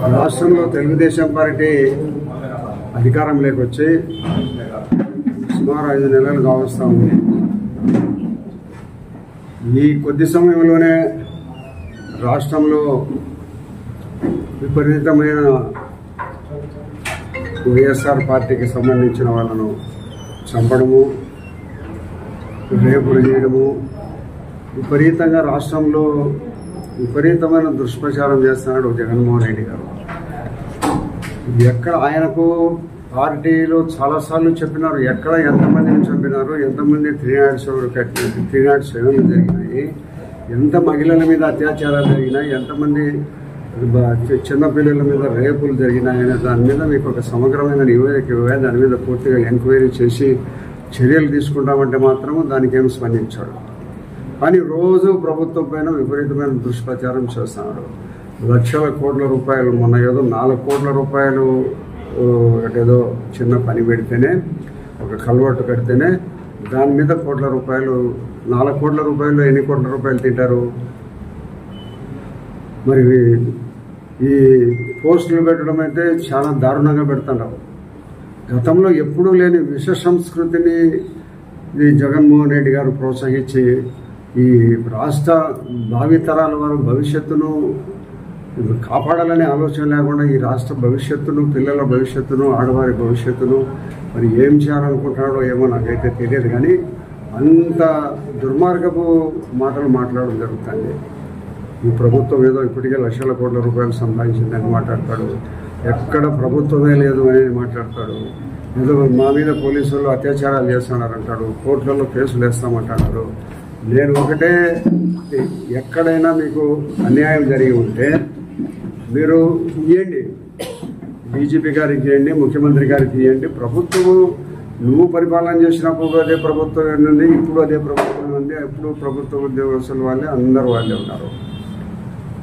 రాష్ట్రంలో తెలుగుదేశం పార్టీ అధికారంలోకి వచ్చి సుమారు 5 నెలలు కావస్తా ఉంది. ఈ కొద్ది సమయంలోనే రాష్ట్రంలో విపరీతమైన వైఎస్ఆర్ పార్టీకి సంబంధించిన వాళ్ళను చంపడము, రేపులు చేయడము, విపరీతంగా రాష్ట్రంలో విపరీతమైన దుష్ప్రచారం చేస్తున్నాడు జగన్మోహన్ రెడ్డి గారు. ఎక్కడ ఆయనకు పార్టీలో చాలాసార్లు చెప్పినారు, ఎక్కడ ఎంతమందిని చంపినారు, ఎంతమంది 307 జరిగినాయి, ఎంత మహిళల మీద అత్యాచారాలు జరిగినాయి, ఎంతమంది చిన్నపిల్లల మీద రేపులు జరిగినాయనే దాని మీద మీకు ఒక సమగ్రమైన నివేదిక ఇవ్వాలి, దాని మీద పూర్తిగా ఎంక్వైరీ చేసి చర్యలు తీసుకుంటామంటే మాత్రము దానికి ఏమి స్పందించాడు. కానీ రోజు ప్రభుత్వం పైన విపరీతమైన దుష్ప్రచారం చేస్తున్నాడు. లక్షల కోట్ల రూపాయలు, మొన్న ఏదో 4 కోట్ల రూపాయలు ఏదో చిన్న పని పెడితేనే, ఒక కల్వర్టు కడితేనే దాని మీద కోట్ల రూపాయలు, 4 కోట్ల రూపాయలు ఎన్ని కోట్ల రూపాయలు తింటారు? మరి ఈ పోస్టులు పెట్టడం అయితే చాలా దారుణంగా పెడుతున్నారు. గతంలో ఎప్పుడూ లేని విష సంస్కృతిని ఈ జగన్మోహన్ రెడ్డి గారు ప్రోత్సహించి ఈ రాష్ట్ర భావితరాల వారి భవిష్యత్తును కాపాడాలనే ఆలోచన లేకుండా ఈ రాష్ట్ర భవిష్యత్తును, పిల్లల భవిష్యత్తును, ఆడవారి భవిష్యత్తును మరి ఏం చేయాలనుకుంటున్నాడో ఏమో నాకైతే తెలియదు. కానీ అంత దుర్మార్గపు మాటలు మాట్లాడడం జరుగుతుంది. ఈ ప్రభుత్వం ఏదో ఇప్పటికే లక్షల కోట్ల రూపాయలు సంపాదించిందని మాట్లాడతాడు, ఎక్కడ ప్రభుత్వమే లేదు అనేది మాట్లాడతాడు, ఏదో మా మీద పోలీసులు అత్యాచారాలు చేస్తున్నారంటాడు, కోర్టులలో కేసులు వేస్తామంటున్నారు. నేను ఒకటే, ఎక్కడైనా మీకు అన్యాయం జరిగి ఉంటే మీరు ఇవ్వండి, డీజీపీ గారికి ఇవ్వండి, ముఖ్యమంత్రి గారికి ఇవ్వండి. ప్రభుత్వము నువ్వు పరిపాలన చేసినప్పుడు అదే ప్రభుత్వం ఉంది, ఇప్పుడు అదే ప్రభుత్వం ఉంది, ఎప్పుడు ప్రభుత్వ ఉద్యోగస్తులు వాళ్ళే, అందరూ వాళ్ళే ఉన్నారు.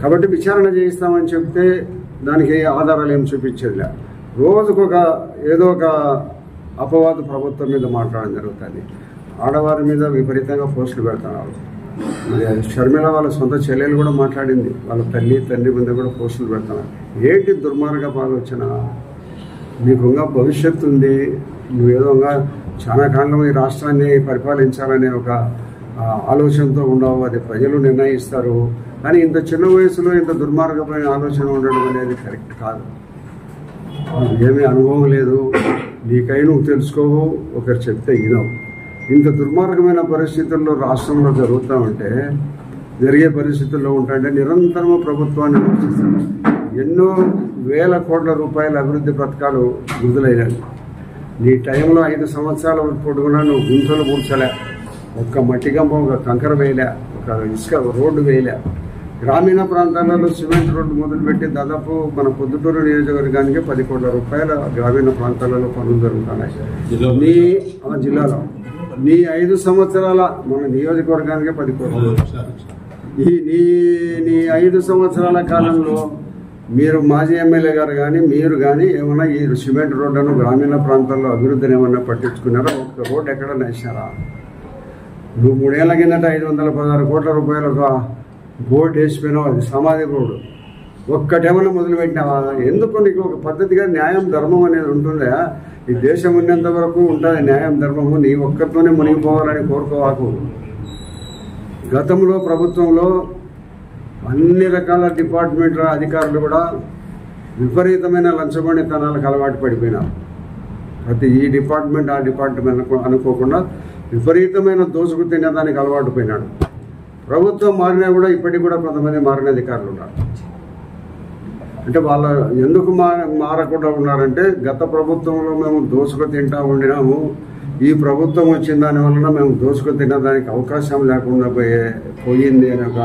కాబట్టి విచారణ చేయిస్తామని చెప్తే దానికి ఆధారాలు ఏం చూపించేదిలే. రోజుకొక ఏదో ఒక అపవాదు ప్రభుత్వం మీద మాట్లాడడం జరుగుతుంది. ఆడవారి మీద విపరీతంగా పోస్టులు పెడుతున్నారు. షర్మిల వాళ్ళ సొంత చెల్లెలు కూడా మాట్లాడింది, వాళ్ళ తండ్రి మీద కూడా పోస్టులు పెడుతున్నారు. ఏంటి దుర్మార్గపు ఆలోచన? నీకు ఇంకా భవిష్యత్తు ఉంది, నువ్వేదో చాలా కాలం ఈ రాష్ట్రాన్ని పరిపాలించాలనే ఒక ఆలోచనతో ఉండవు, అది ప్రజలు నిర్ణయిస్తారు. కానీ ఇంత చిన్న వయసులో ఇంత దుర్మార్గమైన ఆలోచన ఉండడం అనేది కరెక్ట్ కాదు. ఏమీ అనుభవం లేదు, నీకై నువ్వు తెలుసుకోవు, ఒకరు చెప్తే వినవు. ఇంత దుర్మార్గమైన పరిస్థితుల్లో రాష్ట్రంలో జరుగుతూ ఉంటే, జరిగే పరిస్థితుల్లో ఉంటాయంటే నిరంతరము ప్రభుత్వాన్ని విమర్శిస్తారు. ఎన్నో వేల కోట్ల రూపాయల అభివృద్ధి పథకాలు విడుదలయ్యాయి. నీ టైంలో 5 సంవత్సరాల పొడుగునా నువ్వు గుంతలు పూడ్చలే, ఒక్క మట్టి గంప, ఒక కంకర వేయలే, ఒక ఇసుక రోడ్డు వేయలే. గ్రామీణ ప్రాంతాలలో సిమెంట్ రోడ్డు మొదలుపెట్టి దాదాపు మన పొద్దుటూరు నియోజకవర్గానికి 10 కోట్ల రూపాయల గ్రామీణ ప్రాంతాలలో పనులు జరుగుతున్నాయి. నీ జిల్లాలో నీ 5 సంవత్సరాల మన నియోజకవర్గానికి 10 కోట్లు. నీ 5 సంవత్సరాల కాలంలో మీరు మాజీ ఎమ్మెల్యే గారు కానీ మీరు కానీ ఏమన్నా ఈ సిమెంట్ రోడ్డును గ్రామీణ ప్రాంతాల్లో అభివృద్ధిని ఏమన్నా పట్టించుకున్నారా? ఒక్క రోడ్డు ఎక్కడన్నా వేసినారా? నువ్వు 3 ఏళ్ల కిందట 516 కోట్ల రూపాయలు ఒక బోర్డు వేసిపోయినావు, అది సమాధి రోడ్డు. ఒక్కటేమన్నా మొదలుపెట్టినావా? ఎందుకు నీకు ఒక పద్ధతిగా న్యాయం ధర్మం అనేది ఉంటుందా? ఈ దేశం ఉన్నంత వరకు ఉంటుంది న్యాయం ధర్మము, నీ ఒక్కరితోనే మునిగిపోవాలని కోరుకోవాకు. గతంలో ప్రభుత్వంలో అన్ని రకాల డిపార్ట్మెంట్ల అధికారులు కూడా విపరీతమైన లంచగొండితనాలకు అలవాటు పడిపోయినారు. ప్రతి ఈ డిపార్ట్మెంట్ ఆ డిపార్ట్మెంట్ అనుకోకుండా విపరీతమైన దోసుకు తినేదానికి అలవాటు పోయినాడు. ప్రభుత్వం మారినా కూడా ఇప్పటికి కూడా కొంతమంది మారిన అధికారులు ఉన్నారు. అంటే వాళ్ళ ఎందుకు మారకుండా ఉన్నారంటే, గత ప్రభుత్వంలో మేము దోసుకు తింటా ఉండినాము, ఈ ప్రభుత్వం వచ్చిన దాని వలన మేము దోసుకు తినడానికి అవకాశం లేకుండా పోయింది అనే ఒక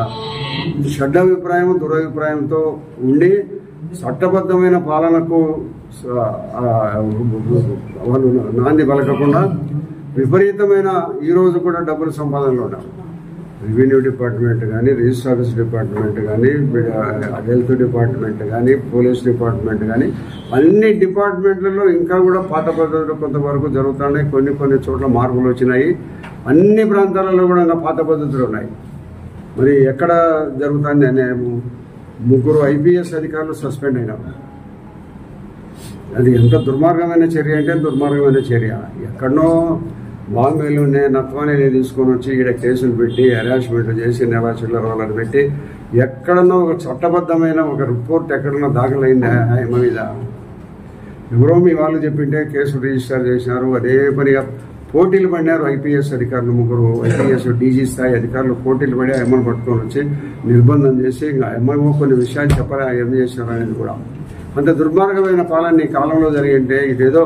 చెడ్డ అభిప్రాయం, దురభిప్రాయంతో ఉండి చట్టబద్ధమైన పాలనకు వాళ్ళు నాంది పలకకుండా విపరీతమైన ఈరోజు కూడా డబ్బుల సంపాదనలో ఉన్నారు. రెవెన్యూ డిపార్ట్మెంట్ కానీ, రిజిస్టర్ ఆఫీస్ డిపార్ట్మెంట్ కానీ, హెల్త్ డిపార్ట్మెంట్ కానీ, పోలీస్ డిపార్ట్మెంట్ కానీ, అన్ని డిపార్ట్మెంట్లలో ఇంకా కూడా పాత పద్ధతులు కొంతవరకు జరుగుతున్నాయి. కొన్ని చోట్ల మార్పులు వచ్చినాయి. అన్ని ప్రాంతాలలో కూడా పాత పద్ధతులు ఉన్నాయి. మరి ఎక్కడ జరుగుతుంది అన్యాయము? 3 IPS అధికారులు సస్పెండ్ అయినారు. అది ఎంత దుర్మార్గమైన చర్య అంటే దుర్మార్గమైన చర్య. ఎక్కడనో బాంబేలోనే నత్వానే తీసుకొని వచ్చి ఈడ కేసులు పెట్టి హెరాస్మెంట్ చేసి నెల చిల్లర వాళ్ళని పెట్టి ఎక్కడన్నా ఒక చట్టబద్ధమైన ఒక రిపోర్ట్ ఎక్కడన్నా దాఖలైంది ఆయన మీద. ఎవరో మీ వాళ్ళు చెప్పింటే కేసులు రిజిస్టర్ చేసినారు. అదే పనిగా పోటీలు పడినారు IPS అధికారులు 3 IPS DG స్థాయి అధికారులు పోటీలు పడి అమ్మను పట్టుకొని వచ్చి నిర్బంధం చేసి ఇంకా అమ్మో కొన్ని విషయాలు చెప్పరా ఏం చేశారు అనేది కూడా. అంత దుర్మార్గమైన పాలన ఈ కాలంలో జరిగింటే ఇదేదో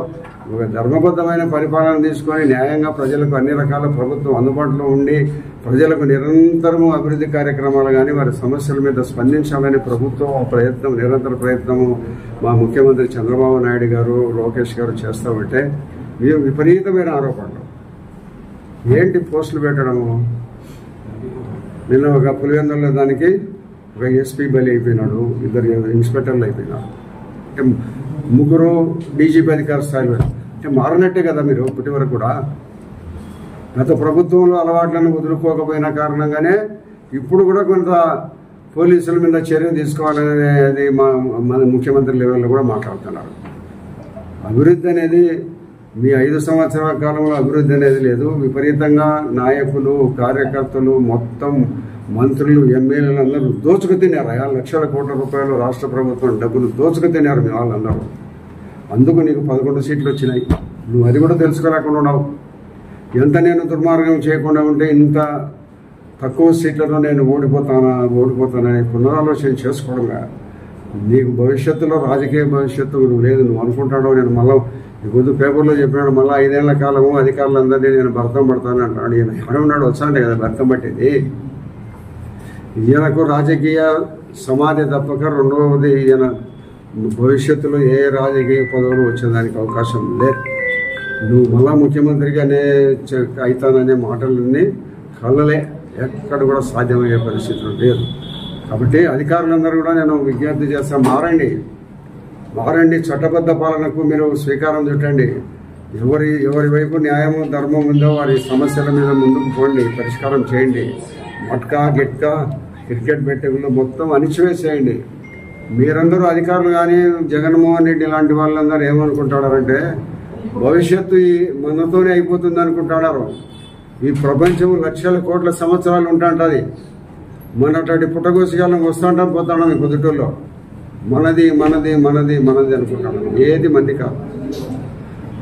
ఒక ధర్మబద్ధమైన పరిపాలన తీసుకొని న్యాయంగా ప్రజలకు అన్ని రకాల ప్రభుత్వం అందుబాటులో ఉండి ప్రజలకు నిరంతరము అభివృద్ధి కార్యక్రమాలు కానీ వారి సమస్యల మీద స్పందించాలని ప్రభుత్వం ప్రయత్నం నిరంతర ప్రయత్నము మా ముఖ్యమంత్రి చంద్రబాబు నాయుడు గారు లోకేష్ గారు చేస్తూ ఉంటే విపరీతమైన ఆరోపణలు. ఏంటి పోస్టులు పెట్టడము? నిన్న ఒక పులివెందుల దానికి ఒక SP బలి అయిపోయినాడు, 2 ఇన్స్పెక్టర్లు అయిపోయినారు. అంటే 3 DGP అధికార స్థాయిలో అంటే మారినట్టే కదా మీరు ఇప్పటి వరకు కూడా. గత ప్రభుత్వంలో అలవాట్లను వదులుకోకపోయిన కారణంగానే ఇప్పుడు కూడా కొంత పోలీసుల మీద చర్య తీసుకోవాలనేది మన ముఖ్యమంత్రి లెవెల్లో కూడా మాట్లాడుతున్నారు. అభివృద్ధి అనేది మీ 5 సంవత్సరాల కాలంలో అభివృద్ధి అనేది లేదు. విపరీతంగా నాయకులు కార్యకర్తలు మొత్తం మంత్రులు ఎమ్మెల్యేలు అందరూ దోచుకు తిన్నారు. 5 లక్షల కోట్ల రూపాయలు రాష్ట్ర ప్రభుత్వం డబ్బులు దోచుకు తిన్నారు మీ వాళ్ళందరూ. అందుకు నీకు 11 సీట్లు వచ్చినాయి. నువ్వు అది కూడా తెలుసుకోలేకుండా ఉన్నావు. ఎంత నేను దుర్మార్గం చేయకుండా ఉంటే ఇంత తక్కువ సీట్లలో నేను ఓడిపోతానని పునరాలోచన చేసుకోవడంగా నీకు భవిష్యత్తులో రాజకీయ భవిష్యత్తు నువ్వు లేదు. నువ్వు అనుకుంటాడో నేను మళ్ళీ కొద్ది పేపర్లో చెప్పినాడు మళ్ళీ 5 ఏళ్ల కాలము అధికారులందరినీ నేను భర్తం పడతాను అంటాడు. ఈయన ఎక్కడున్నాడు వచ్చాంటే కదా భర్తం పట్టేది. ఈయనకు రాజకీయ సమాధి తప్పక రెండవది ఈయన భవిష్యత్తులో ఏ రాజకీయ పదవులు వచ్చేదానికి అవకాశం లేదు. నువ్వు మళ్ళా ముఖ్యమంత్రిగానే అవుతాననే మాటలన్నీ కళ్ళలే, ఎక్కడ కూడా సాధ్యమయ్యే పరిస్థితులు లేదు. కాబట్టి అధికారులందరూ కూడా నేను విజ్ఞప్తి చేస్తాను, మారండి. చట్టబద్ధ పాలనకు మీరు స్వీకారం చుట్టండి. ఎవరి వైపు న్యాయము ధర్మం ఉందో వారి సమస్యల మీద ముందుకు పోండి, పరిష్కారం చేయండి. మట్కా గిట్కా క్రికెట్ బెట్టింగ్లు మొత్తం అణిచివేసేయండి. మీరందరూ అధికారులు కానీ జగన్మోహన్ రెడ్డి లాంటి వాళ్ళందరూ ఏమనుకుంటాడారంటే భవిష్యత్తు మనతోనే అయిపోతుంది అనుకుంటాడారు. ఈ ప్రపంచం లక్షల కోట్ల సంవత్సరాలు ఉంటాంటది. మనటి పుట్టగోసికాలం వస్తుంటాం పోతాం ఈ పొద్దుటూరులో మనది మనది మనది మనది అనుకుంటాం. ఏది మంది కాదు.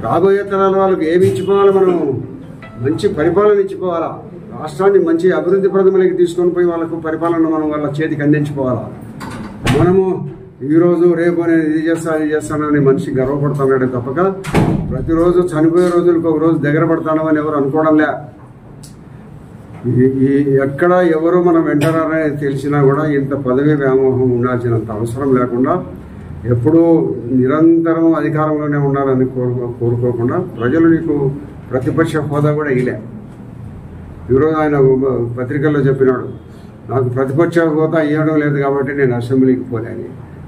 రాబోయే తరాల వాళ్ళకి ఏమి ఇచ్చిపోవాలి? మనం మంచి పరిపాలన ఇచ్చిపోవాలా. రాష్ట్రాన్ని మంచి అభివృద్ధి ప్రథమలోకి తీసుకొని పోయి వాళ్ళకు పరిపాలన మనం వాళ్ళ చేతికి అందించుకోవాలా. మనము ఈరోజు రేపు నేను ఇది చేస్తానని మనిషి గర్వపడుతున్నాడే తప్పక ప్రతిరోజు చనిపోయే రోజులకు ఒక రోజు దగ్గర పడతానని ఎవరు అనుకోవడంలే. ఎక్కడ ఎవరు మనం వెంటరారని తెలిసినా కూడా ఇంత పదవి వ్యామోహం ఉండాల్సినంత అవసరం లేకుండా ఎప్పుడూ నిరంతరం అధికారంలోనే ఉండాలని కోరుకోకుండా ప్రజలు నీకు ప్రతిపక్ష హోదా కూడా ఇలే. ఈరోజు ఆయన పత్రికల్లో చెప్పినాడు, నాకు ప్రతిపక్ష హోదా ఇవ్వడం లేదు కాబట్టి నేను అసెంబ్లీకి పోలేని.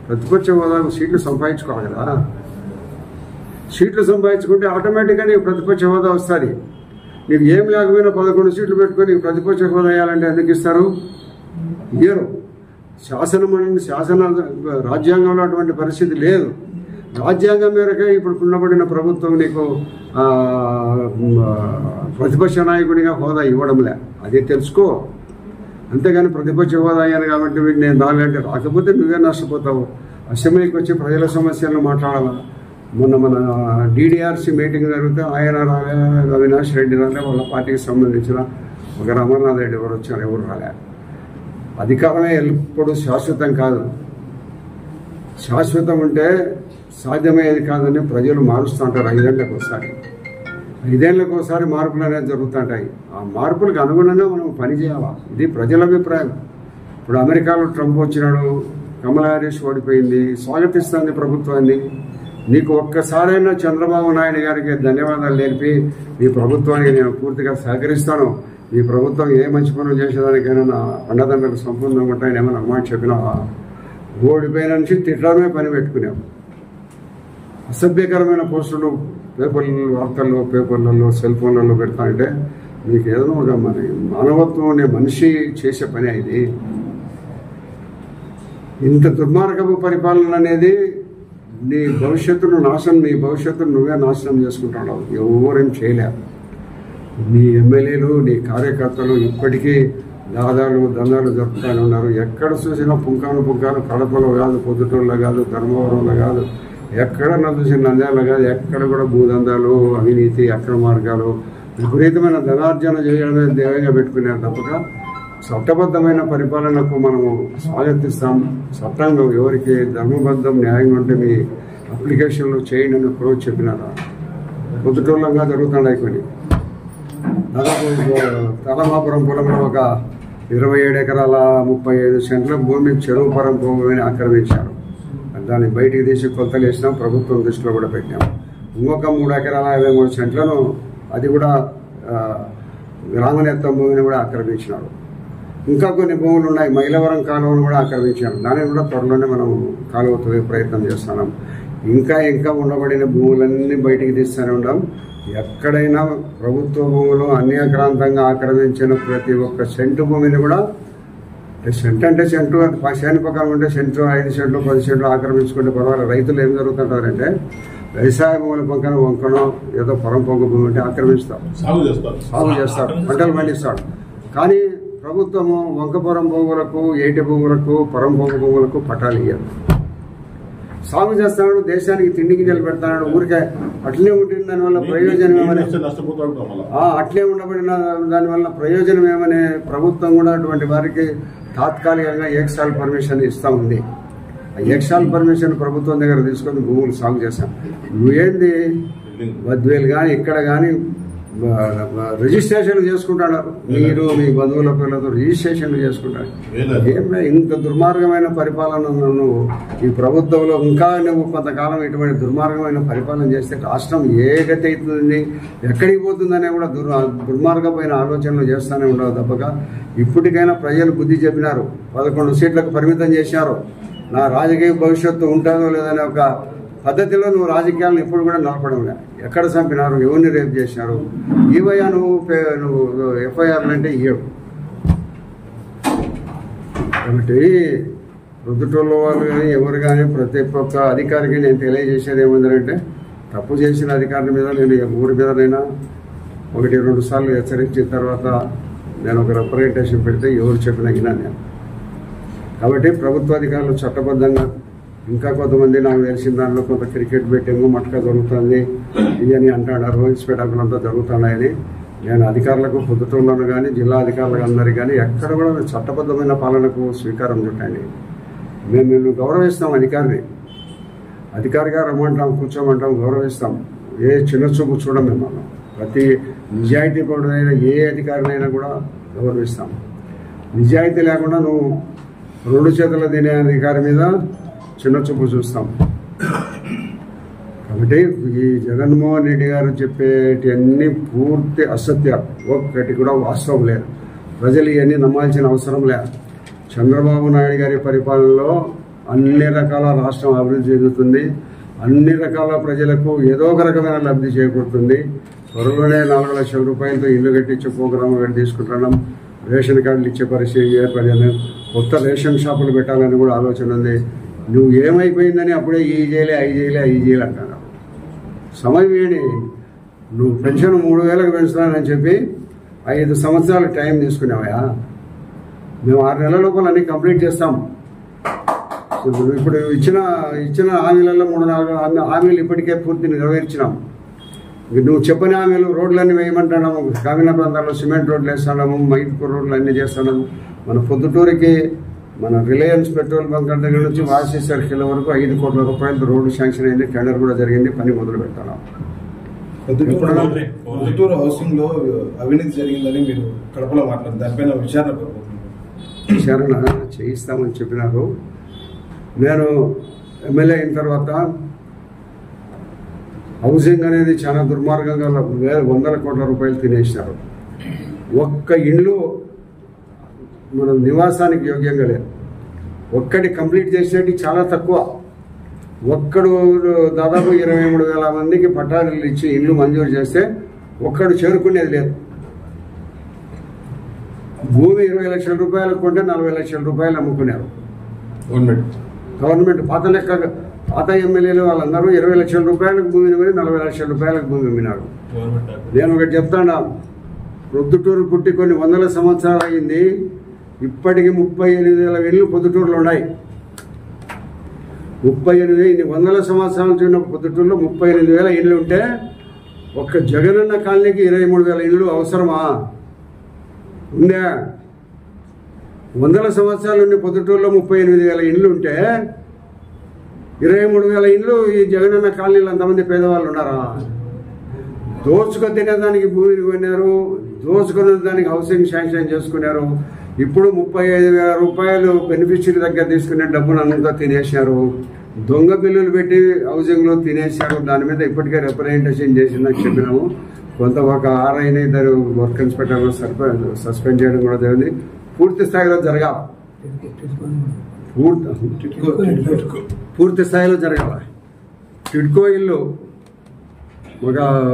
ప్రతిపక్ష హోదాకు సీట్లు సంపాదించుకోవాలి కదా. సీట్లు సంపాదించుకుంటే ఆటోమేటిక్గా నీకు ప్రతిపక్ష హోదా వస్తుంది. నీకు ఏం లేకపోయినా 11 సీట్లు పెట్టుకొని ప్రతిపక్ష హోదా వేయాలంటే ఎందుకు ఇస్తారు? ఇయ్యరు. శాసన రాజ్యాంగంలో అటువంటి పరిస్థితి లేదు. రాజ్యాంగం మేరకే ఇప్పుడు ఉండబడిన ప్రభుత్వం నీకు ప్రతిపక్ష నాయకుడిగా హోదా ఇవ్వడంలే. అదే తెలుసుకో. అంతేగాని ప్రతిపక్ష హోదా అయ్యాను కాబట్టి నేను రాలంటే రాకపోతే నువ్వే నష్టపోతావు. అసెంబ్లీకి వచ్చి ప్రజల సమస్యలను మాట్లాడాలా. మొన్న మన DDRC మీటింగ్ జరిగితే ఆయన రాలే, అవినాష్ రెడ్డి రాలే, వాళ్ళ పార్టీకి సంబంధించిన ఒక అమర్నాథ్ రెడ్డి ఎవరు వచ్చారు, ఎవరు రాలే. అధికారమే ఎప్పుడు శాశ్వతం కాదు. శాశ్వతం ఉంటే సాధ్యమయ్యేది కాదని ప్రజలు మారుస్తూ ఉంటారు. 5 ఏళ్లకు ఒకసారి 5 ఏళ్లకు ఒకసారి మార్పులు అనేది జరుగుతుంటాయి. ఆ మార్పులకు అనుగుణంగా మనం పనిచేయాలా. ఇది ప్రజల అభిప్రాయం. ఇప్పుడు అమెరికాలో ట్రంప్ వచ్చినాడు, కమలా హారిస్ ఓడిపోయింది, స్వాగతిస్తుంది ప్రభుత్వాన్ని. నీకు ఒక్కసారైనా చంద్రబాబు నాయుడు గారికి ధన్యవాదాలు తెలిపి ఈ ప్రభుత్వానికి నేను పూర్తిగా సహకరిస్తాను, ఈ ప్రభుత్వం ఏ మంచి పనులు చేసేదానికైనా నా అండదండలకు సంపూర్ణంగా ఉంటాయని ఏమైనా అమ్మాట చెప్పినావా? ఓడిపోయిన నుంచి తిట్టడమే పని పెట్టుకున్నాం. అసభ్యకరమైన పోస్టులు వార్తల్లో, పేపర్లలో, సెల్ ఫోన్లలో పెడతానంటే మీకు ఏదైనా ఒక మానవత్వం అనే మనిషి చేసే పని ఇది. ఇంత దుర్మార్గపు పరిపాలన అనేది నీ భవిష్యత్తును నువ్వే నాశనం చేసుకుంటున్నావు. ఎవరేం చేయలేరు. నీ ఎమ్మెల్యేలు, నీ కార్యకర్తలు ఇప్పటికీ దందాలు జరుపుతూనే ఉన్నారు. ఎక్కడ చూసినా పుంకాను కడపలో కాదు, పొద్దుటూరులో కాదు, ధర్మవరంలో కాదు, ఎక్కడన్నా చూసిన నంద్యాలలో కాదు, ఎక్కడ కూడా భూదందాలు, అవినీతి, అక్రమార్గాలు, విపరీతమైన ధనార్జన చేయడమే ధ్యేయంగా పెట్టుకున్నారు తప్పక చట్టబద్ధమైన పరిపాలనకు మనము స్వాగతిస్తాం. చట్టంలో ఎవరికి ధర్మబద్ధం న్యాయంగా ఉంటే మీ అప్లికేషన్లు చేయండి అని కూడా చెప్పినారా. పొద్దుటూరులంగా జరుగుతున్నాయి కొన్ని. దాదాపు తలమాపురం పొలంలో ఒక 27 ఎకరాల 35 సెంట్ల భూమి చెరువుపురం భూమిని ఆక్రమించారు. దాన్ని బయటికి తీసి కొలతలు వేసినాం, ప్రభుత్వం దృష్టిలో కూడా పెట్టాం. ఇంకొక 3 ఎకరాల 53 సెంట్లను అది కూడా గ్రామనేత్తం భూమిని కూడా ఆక్రమించినారు. ఇంకా కొన్ని భూములు ఉన్నాయి. మైలవరం కాలువను కూడా ఆక్రమించారు. దానిని కూడా త్వరలోనే మనం కాలువ తవ్వే ప్రయత్నం చేస్తున్నాం. ఇంకా ఉండబడిన భూములన్నీ బయటికి తీస్తూనే ఉన్నాం. ఎక్కడైనా ప్రభుత్వ భూములు అన్యాక్రాంతంగా ఆక్రమించిన ప్రతి ఒక్క సెంటు భూమిని కూడా సెంటు అంటే సెంటు శని ప్రకారం ఉంటే సెంటు 5 సెంట్లు 10 సెంట్లు ఆక్రమించుకుంటే పర్వాలేదు. రైతులు ఏం జరుగుతుంటారంటే వ్యవసాయ భూముల పక్కన వంకనో ఏదో పొరంపోగు భూమి ఉంటే ఆక్రమిస్తారు, సాగు చేస్తారు, పంటలు పండిస్తారు. కానీ ప్రభుత్వము వంకపురం భూములకు, ఏటి భూములకు, పొరంపోగు భూములకు పట్టాలు ఇయ్యదు. సాగు చేస్తున్నాడు, దేశానికి తిండి గింజలు పెడతాడు. ఊరికే అట్లే ఉంటుంది. దానివల్ల ప్రయోజనం ఏమని అట్లే ఉండబడిన దానివల్ల ప్రయోజనం ఏమని ప్రభుత్వం కూడా అటువంటి వారికి తాత్కాలికంగా ఏకసాల్ పర్మిషన్ ఇస్తా ఉంది. ఆ ఏకసాల్ పర్మిషన్ ప్రభుత్వం దగ్గర తీసుకొని భూములు సాగు చేశాం. నువ్వేంది బద్వేలు కానీ ఇక్కడ కానీ రిజిస్ట్రేషన్లు చేసుకుంటాడు. మీరు మీ బంధువుల పిల్లలతో రిజిస్ట్రేషన్లు చేసుకుంటాడు. ఏమైనా ఇంత దుర్మార్గమైన పరిపాలనను ఈ ప్రభుత్వంలో ఇంకా నువ్వు కొంతకాలం ఇటువంటి దుర్మార్గమైన పరిపాలన చేస్తే రాష్ట్రం ఏ గతి అవుతుంది, ఎక్కడికి పోతుందనే కూడా దుర్మార్గమైన ఆలోచనలు చేస్తూనే ఉండవు తప్పక. ఇప్పటికైనా ప్రజలు బుద్ధి చెప్పినారు. 11 సీట్లకు పరిమితం చేశారు. నా రాజకీయ భవిష్యత్తు ఉంటుందో లేదనే ఒక పద్ధతిలో నువ్వు రాజకీయాలను ఎప్పుడు కూడా నడపడంలే. ఎక్కడ చంపినారు, ఎవరిని రేపు చేసినారు, ఈవయ్యా నువ్వు ఎఫ్ఐఆర్లు అంటే ఇయ్యడు. కాబట్టి రుద్దుటోళ్ళ వాళ్ళు కానీ ఎవరు కానీ ప్రతి ఒక్క అధికారికి నేను తెలియజేసేది ఏముందంటే, తప్పు చేసిన అధికారుల మీద నేను ఊరి మీదనైనా 1-2 సార్లు హెచ్చరించిన తర్వాత నేను ఒక రిప్రజెంటేషన్ పెడితే ఎవరు చెప్పినా నేను. కాబట్టి ప్రభుత్వ అధికారులు చట్టబద్ధంగా, ఇంకా కొంతమంది నాకు తెలిసిన దాంట్లో కొంత క్రికెట్ బెట్టింగ్ మట్కా జరుగుతుంది ఇవన్నీ అంటున్నారు, ఇన్స్పెక్టర్లంతా జరుగుతున్నాయని నేను అధికారులకు పొద్దుటూళ్ళను కానీ జిల్లా అధికారులకు అందరికీ కానీ ఎక్కడ కూడా చట్టబద్ధమైన పాలనకు స్వీకారం చుట్టండి. మేము గౌరవిస్తాం అధికారిగా రమ్మంటాం, కూర్చోమంటాం, గౌరవిస్తాం. ఏ చిన్న చూపు చూడం మేము. ప్రతి నిజాయితీ పరుడైన ఏ అధికారినైనా కూడా గౌరవిస్తాం. నిజాయితీ లేకుండా నువ్వు 2 చేతుల తినే అధికారి మీద చిన్న చూపు చూస్తాం. కాబట్టి ఈ జగన్మోహన్ రెడ్డి గారు చెప్పేటివన్నీ పూర్తి అసత్యాలు, ఒక్కటి కూడా వాస్తవం లేదు. ప్రజలు ఇవన్నీ నమ్మాల్సిన అవసరం లేదు. చంద్రబాబు నాయుడు గారి పరిపాలనలో అన్ని రకాల రాష్ట్రం అభివృద్ధి చెందుతుంది. అన్ని రకాల ప్రజలకు ఏదో ఒక రకమైన లబ్ధి చేకూరుతుంది. త్వరలోనే 4 లక్షల రూపాయలతో ఇల్లు కట్టించే ప్రోగ్రాం తీసుకుంటున్నాం. రేషన్ కార్డులు ఇచ్చే పరిస్థితి ఏర్పడింది. కొత్త రేషన్ షాపులు పెట్టాలని కూడా ఆలోచన ఉంది. నువ్వు ఏమైపోయిందని అప్పుడే ఈ చేయలే అంటున్నావు. సమయం ఏంటి? నువ్వు పెన్షన్ 3,000కు పెంచుతానని చెప్పి 5 సంవత్సరాలు టైం తీసుకున్నావా? మేము 6 నెలల లోపల అన్ని కంప్లీట్ చేస్తాం. ఇప్పుడు ఇచ్చిన హామీలలో 3-4 హామీలు ఇప్పటికే పూర్తి నెరవేర్చినాం. నువ్వు చెప్పని హామీలు రోడ్లన్నీ వేయమంటున్నాము. గ్రామీణ ప్రాంతాల్లో సిమెంట్ రోడ్లు వేస్తున్నాము, మైదుకూరు రోడ్లు అన్నీ చేస్తున్నాము. మన పొద్దుటూరుకి మన రిలయన్స్ పెట్రోల్ బంక్ దగ్గర నుంచి వాసి సర్కిల్ వరకు 5 కోట్ల రూపాయలతో రోడ్డు శాంక్షన్ అయింది. టెండర్ కూడా జరిగింది. పని మొదలు పెడతాం. పొద్దుటూరు హౌసింగ్ లో అవినీతి జరిగిందని మీరు కడపలో మాట్లాడారు. దానిపైన విచారణ చేయిస్తామని చెప్పినారు. నేను ఎమ్మెల్యే అయిన తర్వాత హౌసింగ్ అనేది చాలా దుర్మార్గంగా 100 కోట్ల రూపాయలు తినేసినారు. ఒక్క ఇల్లు మన నివాసానికి యోగ్యంగా లేదు. ఒక్కటి కంప్లీట్ చేసేటి చాలా తక్కువ. ఒక్కడు దాదాపు 23,000 మందికి పట్టాలు ఇచ్చి ఇల్లు మంజూరు చేస్తే ఒక్కడు చేరుకునేది లేదు. భూమి 20 లక్షల రూపాయలకు కొంటే 40 లక్షల రూపాయలు అమ్ముకున్నారు. గవర్నమెంట్ పాత లెక్క పాత ఎమ్మెల్యేలు వాళ్ళందరూ 20 లక్షల రూపాయలకు భూమిని కొని 40 లక్షల రూపాయలకు భూమి అమ్మినారు. నేను ఒకటి చెప్తాను, ప్రొద్దుటూరు పుట్టి కొన్ని వందల సంవత్సరాలు అయింది, ఇప్పటికి 38,000 ఇళ్ళు పొద్దుటూరులో ఉన్నాయి. 38,000 వందల సంవత్సరాల చిన్న పొద్దుటూరులో 38,000 ఇళ్ళు ఉంటే ఒక్క జగనన్న కాలనీకి 23,000 ఇళ్ళు అవసరమా? ఉందా? వందల సంవత్సరాలు ఉన్న పొద్దుటూరులో 38,000 ఇళ్ళు ఉంటే 23,000 ఇళ్ళు ఈ జగనన్న కాలనీలో అంతమంది పేదవాళ్ళు ఉన్నారా? దోచుకొని తినేదానికి భూమిని కొన్నారు, దోచుకునే దానికి హౌసింగ్ శాంక్షన్ చేసుకున్నారు. ఇప్పుడు 35,000 రూపాయలు బెనిఫిషియరీ దగ్గర తీసుకునే డబ్బును అంతా తినేశారు. దొంగ బిల్లులు పెట్టి హౌసింగ్లో తినేశారు. దాని మీద ఇప్పటికే రిప్రజెంటేషన్ చేసిందని చెప్పినాము. కొంత ఒక ఆర్ఐని ఇద్దరు వర్క్ ఇన్స్పెక్టర్లు సస్పెండ్ చేయడం కూడా జరిగింది. పూర్తి స్థాయిలో జరగాలి, పూర్తి స్థాయిలో జరగాలి. టిడ్కో ఇల్లు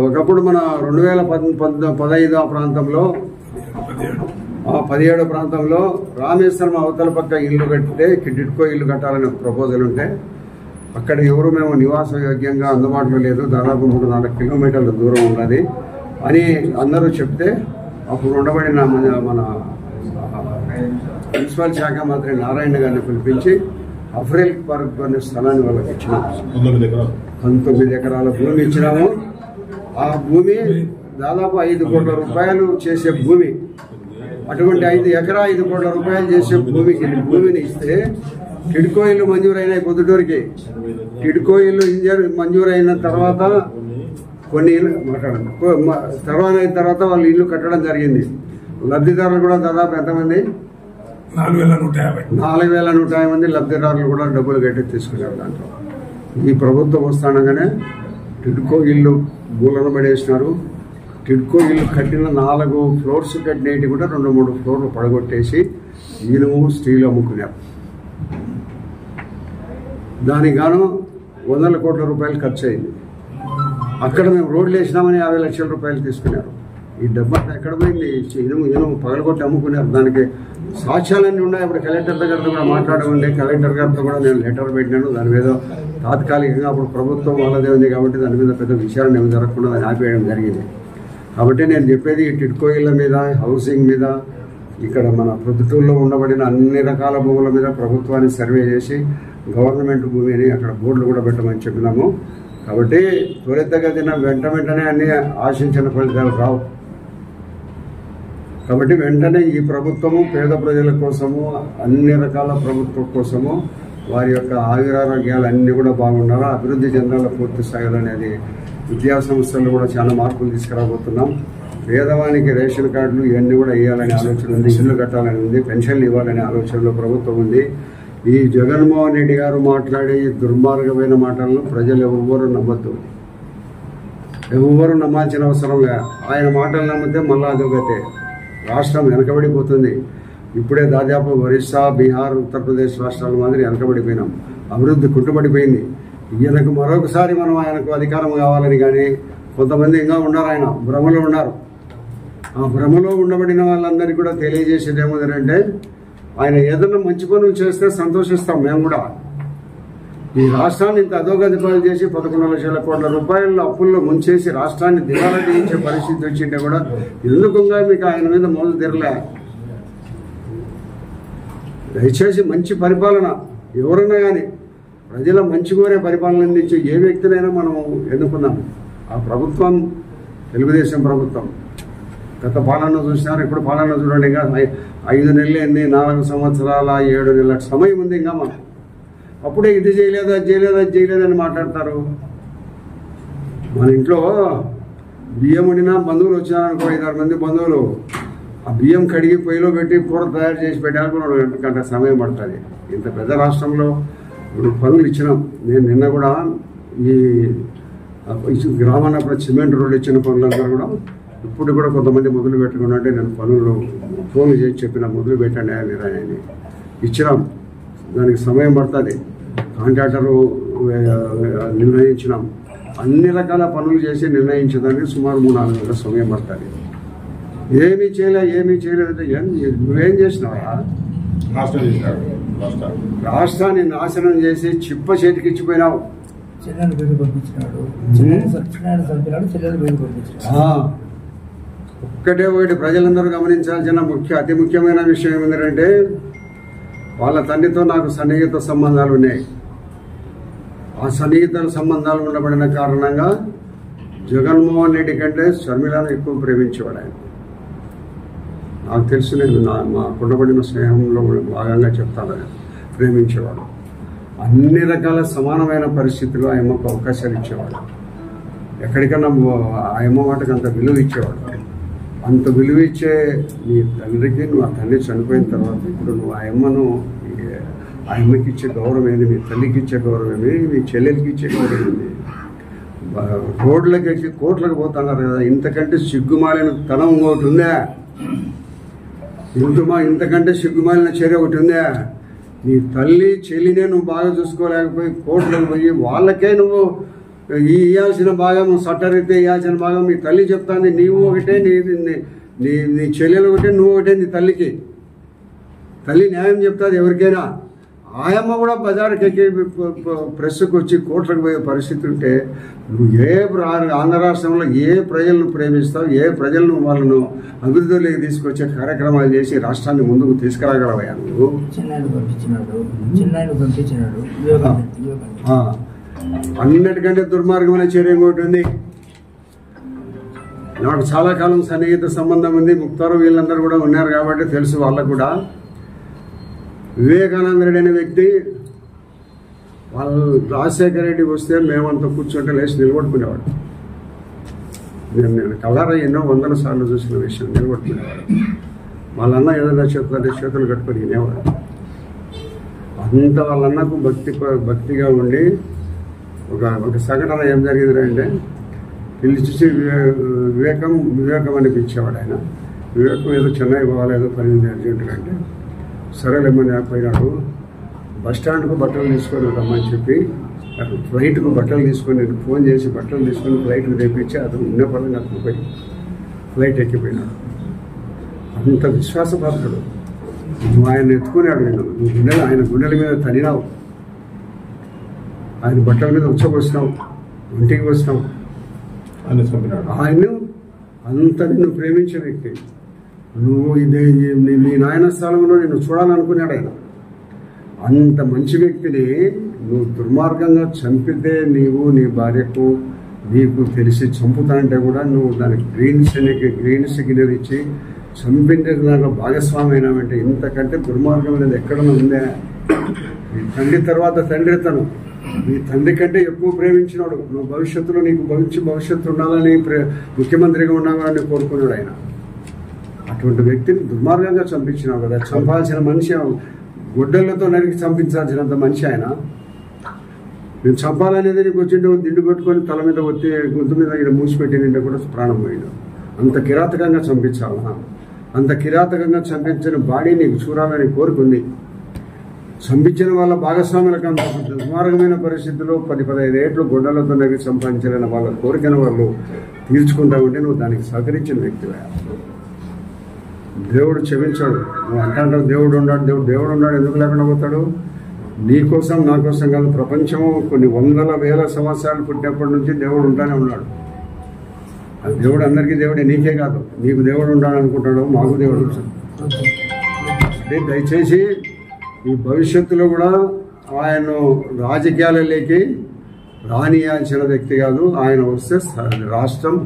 ఒకప్పుడు మన 2015 ఆ ప్రాంతంలో 17 ప్రాంతంలో రామేశ్వరం అవతల పక్క ఇల్లు కట్టితే టిడ్కో ఇల్లు కట్టాలనే ప్రపోజల్ ఉంటే అక్కడ ఎవరు మేము నివాస యోగ్యంగా అందుబాటులో లేదు, దాదాపు 3-4 కిలోమీటర్ల దూరం ఉన్నది అని అందరూ చెప్తే అప్పుడు ఉండబడిన మన మున్సిపల్ శాఖ మంత్రి నారాయణ గారిని పిలిపించి అఫ్రేల్ పార్క్ అనే స్థలాన్ని వాళ్ళకి ఇచ్చినాము. 19 ఎకరాల భూమి ఇచ్చినాము. ఆ భూమి దాదాపు 5 కోట్ల రూపాయలు చేసే భూమి. అటువంటి 5 ఎకరా 5 కోట్ల రూపాయలు చేసే భూమిని ఇస్తే టిడ్కో ఇల్లు మంజూరైనాయి. పొద్దుటూరికి టిడ్కో ఇల్లు మంజూరైన తర్వాత కొన్ని తర్వాత వాళ్ళు ఇల్లు కట్టడం జరిగింది. లబ్ధిదారులు కూడా దాదాపు ఎంతమంది? 4,150 మంది లబ్ధిదారులు కూడా డబ్బులు కట్టి తీసుకున్నారు. దాంట్లో ఈ ప్రభుత్వం వస్తానగానే టిడ్కో ఇల్లు మూలన పడేసినారు. టిడ్కో ఇల్లు కట్టిన 4 ఫ్లోర్స్ కట్టినవి కూడా 2-3 ఫ్లోర్లు పడగొట్టేసి ఇనుము స్టీల్ అమ్ముకున్నారు. దానికి గాను 100 కోట్ల రూపాయలు ఖర్చు అయింది. అక్కడ మేము రోడ్లు వేసినామని 50 లక్షల రూపాయలు తీసుకున్నారు. ఈ డబ్బంతా ఎక్కడ పోయింది? ఇనుము పగలగొట్టి అమ్ముకున్నారు. దానికి సాక్ష్యాలన్నీ ఉన్నాయి. ఇప్పుడు కలెక్టర్ దగ్గరతో కూడా మాట్లాడమండి. కలెక్టర్ గారితో కూడా నేను లెటర్ పెట్టినాను. దాని మీద తాత్కాలికంగా అప్పుడు ప్రభుత్వం వాళ్ళదే ఉంది కాబట్టి దాని మీద పెద్ద విచారణ ఏమి జరగకుండా దాన్ని ఆపేయడం జరిగింది. కాబట్టి నేను చెప్పేది ఈ టిడ్కో ఇళ్ల మీద, హౌసింగ్ మీద, ఇక్కడ మన ప్రొద్దుటూరులో ఉండబడిన అన్ని రకాల భూముల మీద ప్రభుత్వాన్ని సర్వే చేసి గవర్నమెంట్ భూమిని అక్కడ బోర్డులు కూడా పెట్టమని చెప్పినాము. కాబట్టి త్వరితగతిన వెంటనే అన్ని ఆశించిన ఫలితాలు రావు. కాబట్టి వెంటనే ఈ ప్రభుత్వము పేద ప్రజల కోసము, అన్ని రకాల ప్రభుత్వం కోసము వారి యొక్క ఆయురారోగ్యాలు అన్నీ కూడా బాగుండాలా, అభివృద్ధి చెందాలా పూర్తి స్థాయిలో అనేది విద్యా సంస్థల్లో కూడా చాలా మార్పులు తీసుకురాబోతున్నాం. పేదవానికి రేషన్ కార్డులు ఇవన్నీ కూడా ఇవ్వాలనే ఆలోచన ఉంది, ఇల్లు కట్టాలని ఉంది, పెన్షన్లు ఇవ్వాలనే ఆలోచనలో ప్రభుత్వం ఉంది. ఈ జగన్మోహన్ రెడ్డి గారు మాట్లాడే ఈ దుర్మార్గమైన మాటలను ప్రజలు ఎవ్వరూ నమ్మద్దు, ఎవ్వరూ నమ్మాల్సిన అవసరం లేదు. ఆయన మాటలు నమ్మితే మళ్ళీ అదొకటే, రాష్ట్రం వెనకబడిపోతుంది. ఇప్పుడే దాదాపు ఒరిస్సా, బీహార్, ఉత్తరప్రదేశ్ రాష్ట్రాల మాదిరి వెనకబడిపోయినాం. అభివృద్ధి కుంటుపడిపోయింది. ఈయనకు మరొకసారి మనం ఆయనకు అధికారం కావాలని కానీ కొంతమంది ఇంకా ఉన్నారు, ఆయన భ్రమలో ఉన్నారు. ఆ భ్రమలో ఉండబడిన వాళ్ళందరికీ కూడా తెలియజేసేది ఏముందంటే, ఆయన ఏదైనా మంచి పనులు చేస్తే సంతోషిస్తాం మేము కూడా. ఈ రాష్ట్రాన్ని ఇంత అధోగతి పాలు చేసి 11 లక్షల కోట్ల రూపాయల అప్పుల్లో ముంచేసి రాష్ట్రాన్ని దివాలా తీయించే పరిస్థితి వచ్చింటే కూడా ఎందుకుగా మీకు ఆయన మీద మొదలు తెరలే. దయచేసి మంచి పరిపాలన, ఎవరైనా కానీ ప్రజల మంచి కోరే పరిపాలన అందించే ఏ వ్యక్తినైనా మనం ఎన్నుకుందాం. ఆ ప్రభుత్వం తెలుగుదేశం ప్రభుత్వం. గత పాలన చూసినారు, ఇప్పుడు పాలన చూడండి. ఇంకా 5 నెలలు ఎన్ని, 4 సంవత్సరాల 7 నెలల సమయం ఉంది. ఇంకా మనం అప్పుడే ఇది చేయలేదు, అది చేయలేదు, అది చేయలేదని మాట్లాడతారు. మన ఇంట్లో బియ్యం వండినా బంధువులు వచ్చారనుకో, 5-6 మంది బంధువులు, ఆ బియ్యం కడిగి పొయ్యిలో పెట్టి కూర తయారు చేసి పెట్టాలకు 2 గంటల సమయం పడుతుంది. ఇంత పెద్ద రాష్ట్రంలో ఇప్పుడు పనులు ఇచ్చినాం. నేను నిన్న కూడా ఈ గ్రామాన్ని సిమెంట్ రోడ్డు ఇచ్చిన పనులందరూ కూడా ఇప్పుడు కూడా కొంతమంది మొదలు పెట్టుకున్నట్టే నేను పనులు ఫోన్లు చేసి చెప్పిన మొదలు పెట్టండి అని ఇచ్చినాం. దానికి సమయం పడుతుంది. కాంట్రాక్టరు నిర్ణయించినాం. అన్ని రకాల పనులు చేసి నిర్ణయించడానికి సుమారు 3-4 నెలల సమయం పడుతుంది. ఏమీ చేయలేదంటే నువ్వేం చేసినావా? రాష్ట్రాన్ని నాశనం చేసి చిప్ప చేతికిచ్చిపోయినావు. చెల్లెలు బయట పంపించినాడు, చెల్లెలు చంపినాడు, చెల్లెలు బయట పంపించినాడు. ఒక్కటే ఒకటి ప్రజలందరూ గమనించాల్సిన అతి ముఖ్యమైన విషయం ఏమిటంటే వాళ్ళ తండ్రితో నాకు సన్నిహిత సంబంధాలు ఉన్నాయి. ఆ సన్నిహిత సంబంధాలు ఉండబడిన కారణంగా జగన్మోహన్ రెడ్డి కంటే షర్మిలను ఎక్కువ ప్రేమించేవాడు ఆయన. నాకు తెలుసు, నేను మా కుండబడిన స్నేహంలో భాగంగా చెప్తాను. ప్రేమించేవాడు. అన్ని రకాల సమానమైన పరిస్థితుల్లో ఆయమ్మకు అవకాశాలు ఇచ్చేవాడు. ఎక్కడికన్నా ఆయమ్మ మాటకు అంత విలువ ఇచ్చేవాడు. అంత విలువ ఇచ్చే నీ తండ్రికి నువ్వు ఆ తండ్రి చనిపోయిన తర్వాత ఇప్పుడు నువ్వు ఆయమ్మకి ఇచ్చే గౌరవం ఏది, నీ తల్లికి ఇచ్చే గౌరవం ఏమి, నీ చెల్లెలకి ఇచ్చే గౌరవం ఏమి? రోడ్లకి ఎక్కి కోట్లకు పోతున్నారు కదా, ఇంతకంటే సిగ్గుమాలిన తనం ఒకటి ఉందా? ఇంతకంటే సిగ్గుమాలిన చర్య ఒకటి ఉందా? నీ తల్లి చెల్లినే నువ్వు బాగా చూసుకోలేకపోయి కోట్లకు పోయి వాళ్ళకే నువ్వు ఇవ్వాల్సిన భాగం, చట్టరీత్యా ఇవ్వాల్సిన భాగం మీ తల్లి చెప్తాను. నీవు ఒకటే, నీ చెల్లెలు ఒకటే, నువ్వు ఒకటే. నీ తల్లికి తల్లి న్యాయం చెప్తాది ఎవరికైనా. ఆయమ్మ కూడా బజార్కి ఎక్కి ప్రెస్కి వచ్చి కోట్లకు పోయే పరిస్థితి ఉంటే నువ్వు ఆంధ్ర రాష్ట్రంలో ఏ ప్రజలను ప్రేమిస్తావు, ఏ ప్రజలను వాళ్ళను అభివృద్ధిలోకి తీసుకొచ్చే కార్యక్రమాలు చేసి రాష్ట్రాన్ని ముందుకు తీసుకురాగలవయ్యా నువ్వు? అన్నిటికంటే దుర్మార్గమైన చర్య ఇంకోటి ఉంది. నాకు చాలా కాలం సన్నిహిత సంబంధం ఉంది. ముక్తారు వీళ్ళందరూ కూడా ఉన్నారు కాబట్టి తెలుసు వాళ్ళకు కూడా. వివేకానంద రెడ్డి అనే వ్యక్తి వాళ్ళు రాజశేఖర రెడ్డి వస్తే మేమంతా కూర్చుంటే లేచి నిలబడుకునేవాడు. నేను కలరా ఎన్నో వందల సార్లు చూసిన విషయం. నిలబడుకునేవాడు. వాళ్ళన్న ఏదైనా చేతులు కట్టుకొని వినేవాడు. అంత వాళ్ళన్నకు భక్తిగా ఉండి ఒక సంఘటన ఏం జరిగింది అంటే పిలిచి వివేకం అనిపించేవాడు ఆయన. వివేకం ఏదో చెన్నై పోవాలి, ఏదో పని అర్జెంటుగా అంటే సరేలేమని పోయినాడు. బస్టాండ్కు బట్టలు తీసుకొని రమ్మని చెప్పి ఫ్లైట్కు బట్టలు తీసుకొని ఫోన్ చేసి బట్టలు తీసుకొని ఫ్లైట్కు తెప్పించి అతను ఉన్న పరంగా అతను పోయి ఫ్లైట్ ఎక్కిపోయినాడు. అంత విశ్వాసపాత్రుడు. నువ్వు ఆయన ఎత్తుకున్నాడు. నువ్వు ఆయన గుండెల మీద తనినావు, ఆయన బట్టల మీద ఉచ్చబోసినావు, ఒంటికి పోసినావు. ఆయన అంత నిన్ను ప్రేమించే వ్యక్తి. నువ్వు నీ నాయన స్థలంలో నిన్ను చూడాలనుకున్నాడు ఆయన. అంత మంచి వ్యక్తిని నువ్వు దుర్మార్గంగా చంపితే నీ భార్యకు నీకు తెలిసి చంపుతానంటే కూడా నువ్వు దానికి గ్రీన్ సిగ్నల్ ఇచ్చి చంపించే దాంట్లో భాగస్వామి అయినావంటే ఇంతకంటే దుర్మార్గం అనేది ఎక్కడన్నా ఉందా? నీ తండ్రి తర్వాత తండ్రి తను నీ తండ్రి కంటే ఎక్కువ ప్రేమించినాడు. నువ్వు భవిష్యత్తులో నీకు భవిష్యత్తు ఉండాలని ముఖ్యమంత్రిగా ఉన్నావని కోరుకున్నాడు ఆయన. అటువంటి వ్యక్తిని దుర్మార్గంగా చంపించినావు కదా. చంపాల్సిన మనిషి గొడ్డళ్లతో నరికి చంపించాల్సినంత మనిషి ఆయన. నేను చంపాలనేది నీకు వచ్చిండే దిండు పెట్టుకొని తల మీద వచ్చి గొంతు మీద ఇక్కడ మూసిపెట్టి నిండా కూడా ప్రాణం పోయాడు. అంత కిరాతకంగా చంపించాలా? అంత కిరాతకంగా చంపించిన బాడీ నీకు చూడాలని కోరుకుంది. చంపించిన వాళ్ళ భాగస్వాములకు అంత దుర్మార్గమైన పరిస్థితుల్లో 10-15 ఏళ్ళు గొడ్డలతో నరికి సంపాదించాలని వాళ్ళ కోరికను వాళ్ళు తీర్చుకుంటా ఉంటే నువ్వు దానికి సహకరించిన వ్యక్తివే. దేవుడు క్షమించాడు. నువ్వు అంటావు దేవుడు ఉన్నాడు ఎందుకు లేకుండా పోతాడు? నీ కోసం నా కోసం కాదు, ప్రపంచము కొన్ని వందల వేల సంవత్సరాలు పుట్టినప్పటి నుంచి దేవుడు ఉంటానే ఉన్నాడు. ఆ దేవుడు అందరికీ దేవుడే, నీకే కాదు. నీకు దేవుడు ఉండాలనుకుంటాడు, మాకు దేవుడు ఉంటాడు. దయచేసి ఈ భవిష్యత్తులో కూడా ఆయన రాజకీయాలలోకి రానియాల్సిన వ్యక్తి కాదు. ఆయన వస్తే రాష్ట్రం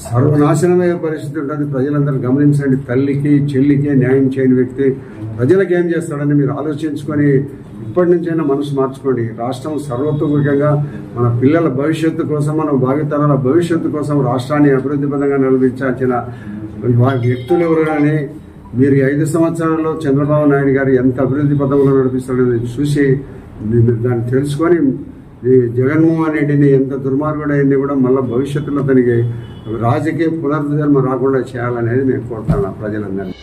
సర్వనాశనమయ్యే పరిస్థితి ఉంటుంది. ప్రజలందరూ గమనించండి. తల్లికి చెల్లికి న్యాయం చేయని వ్యక్తి ప్రజలకు ఏం చేస్తాడని మీరు ఆలోచించుకొని ఇప్పటి నుంచైనా మనసు మార్చుకోండి. రాష్ట్రం సర్వతోముఖంగా మన పిల్లల భవిష్యత్తు కోసం, మన భావితరాల భవిష్యత్తు కోసం రాష్ట్రాన్ని అభివృద్ధి పదంగా నడిపించాల్సిన వ్యక్తులు ఎవరైనా మీరు 5 సంవత్సరాల్లో చంద్రబాబు నాయుడు గారు ఎంత అభివృద్ధి పదంలో నడిపిస్తాడని చూసి దాన్ని తెలుసుకొని ఈ జగన్మోహన్ రెడ్డిని ఎంత దుర్మార్గుడైంది కూడా మళ్ళీ భవిష్యత్తులో తనకి రాజకీయ పునర్జన్మ రాకుండా చేయాలనేది నేను కోరుతాను ప్రజలందరినీ.